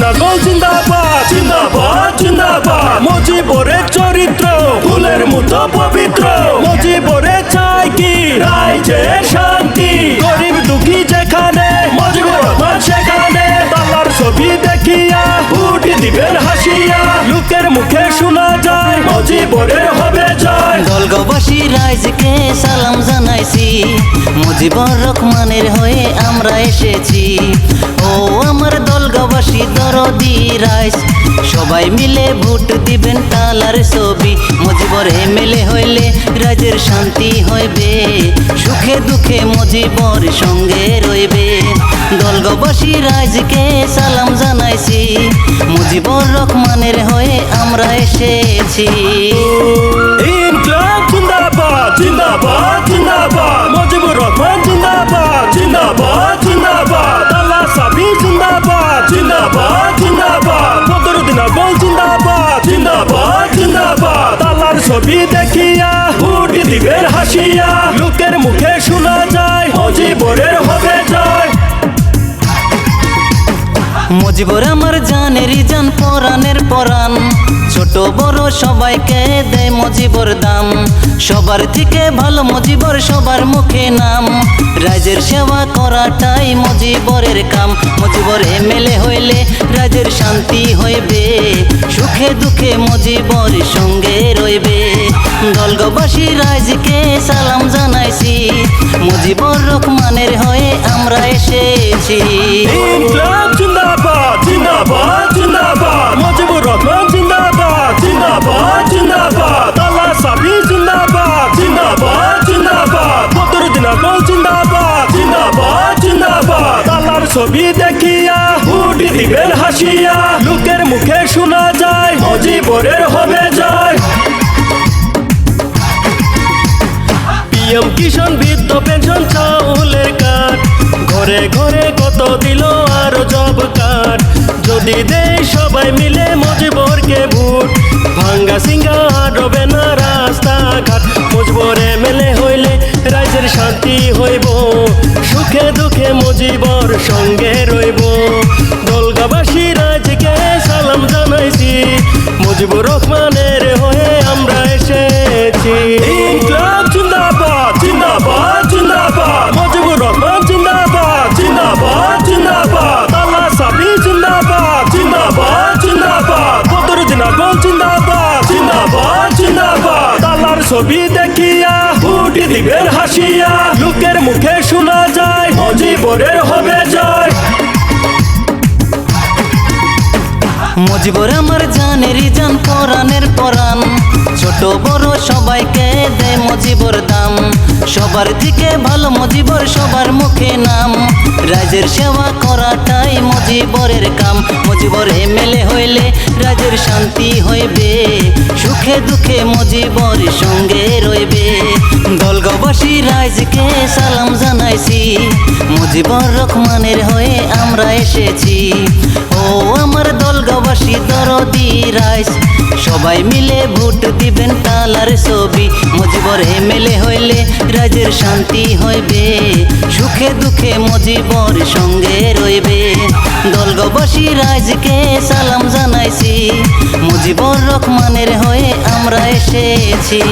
দিনাজপুর জিন্দাবাদ জিন্দাবাদ জিন্দাবাদ মুজিবরের চরিত্র ফুলের মতো পবিত্র মুজিবরে চাই কি রাইজে শান্তি গরিব দুঃখী যেখানে মুজিবুর রহমান সেখানে তালার ছবি দেখিয়া ভোট দিবেন হাসিয়া লোকের মুখে শোনা যায় মুজিবরের হবে জয় দলগবাসী রাইজকে সালাম জানাইছি মুজিবুর রহমানের হয়ে আমরা এসেছি ও আমার দলগবাসী দরদি রাইজ সবাই মিলে ভোট দিবেন তালার ছবি মুজিবর এমএলএ হইলে রাজ্যের শান্তি হইবে সুখে দুঃখে মুজিবর সঙ্গে রইবে দলগবাসী রাইজকে সালাম জানাইছি মুজিবুর রহমানের হয়ে আমরা এসেছি ইনকলাব জিন্দাবাদ জিন্দাবাদ জিন্দাবাদ মুজিবুর রহমান জিন্দাবাদ জিন্দাবাদ জিন্দাবাদ তালা সাবি জিন্দাবাদ জিন্দাবাদ জিন্দাবাদ দিনাজপুর জিন্দাবাদ জিন্দাবাদ জিন্দাবাদ তালার ছবি দেখিয়া ভোট দিবেন হাসিয়া লোকের মুখে শোনা যায় মুজিবরের হবে জয় মুজিবুর আমার জানেরই জান পরাণের পরাণ ছোট বড় সবাইকে দেয় মুজিবুর দাম সবার থেকে ভালো মুজিবুর সবার মুখে নাম রাজ্যের সেবা করাটাই মুজিবরের কাম মুজিবুর এমএলএ হইলে রাজ্যের শান্তি হইবে সুখে দুঃখে মুজিবর সঙ্গে রইবে দলগবাসী রাইজকে সালাম জানাইছি মুজিবুর রহমানের হয়ে আমরা এসেছি ইনকলাব জিন্দাবাদ জিন্দাবাদ জিন্দাবাদ মুজিবুর রহমান জিন্দাবাদ জিন্দাবাদ জিন্দাবাদ তালা সাবি জিন্দাবাদ জিন্দাবাদ জিন্দাবাদ দিনাজপুর জিন্দাবাদ জিন্দাবাদ জিন্দাবাদ তালার ছবি দেখিয়া ভোট দিবেন হাসিয়া লোকের মুখে শোনা যায় মুজিবরের হবে জয় পিএম কিষাণ বৃদ্ধ পেনশন চাউলের কার্ড ঘরে ঘরে কত দিল আর জব কার্ড যদি দেয় সবাই মিলে মুজিবরকে ভোট ভাঙ্গা সিঙ্গা রবে না রাস্তাঘাট মুজিবর এমএলএ হইলে রাজ্যের শান্তি হইব সুখে দুঃখে মুজিবর সঙ্গে রইব দলগাবাসী রাজকে সালাম জানাইছি মুজিবুর রহমানের হয়ে আমরা এসেছি ইনকলাব জিন্দাবাদ জিন্দাবাদ জিন্দাবাদ মুজিবুর রহমান জিন্দাবাদ জিন্দাবাদ জিন্দাবাদ তালা সাবি জিন্দাবাদ জিন্দাবাদ জিন্দাবাদ দিনাজপুর জিন্দাবাদ জিন্দাবাদ জিন্দাবাদ তালার ছবি দেখিয়া ভোট দিবেন হাসিয়া লোকের মুখে শোনা যায় মুজিবরের হবে জয় মুজিবুর আমার জানেরই জান পরাণের পরাণ ছোট বড় সবাইকে দেয় মুজিবুর দাম সবার থেকে ভালো মুজিবুর সবার মুখে নাম রাজ্যের সেবা করাটাই মুজিবরের কাম মুজিবুর এমএলএ হইলে রাজ্যের শান্তি হইবে সুখে দুঃখে মুজিবর সঙ্গে রইবে দলগবাসী রাইজকে সালাম জানাইছি মুজিবুর রহমানের হয়ে আমরা এসেছি ও আমার দলগবাসী দরদি রাইজ সবাই মিলে ভোট দিবেন তালার ছবি মুজিবুর এমএলএ হইলে রাজ্যের শান্তি হইবে সুখে দুঃখে মুজিবর সঙ্গে রইবে দলগবাসী রাইজকে সালাম জানাইছি মুজিবুর রহমানের হয়ে আমরা এসেছি।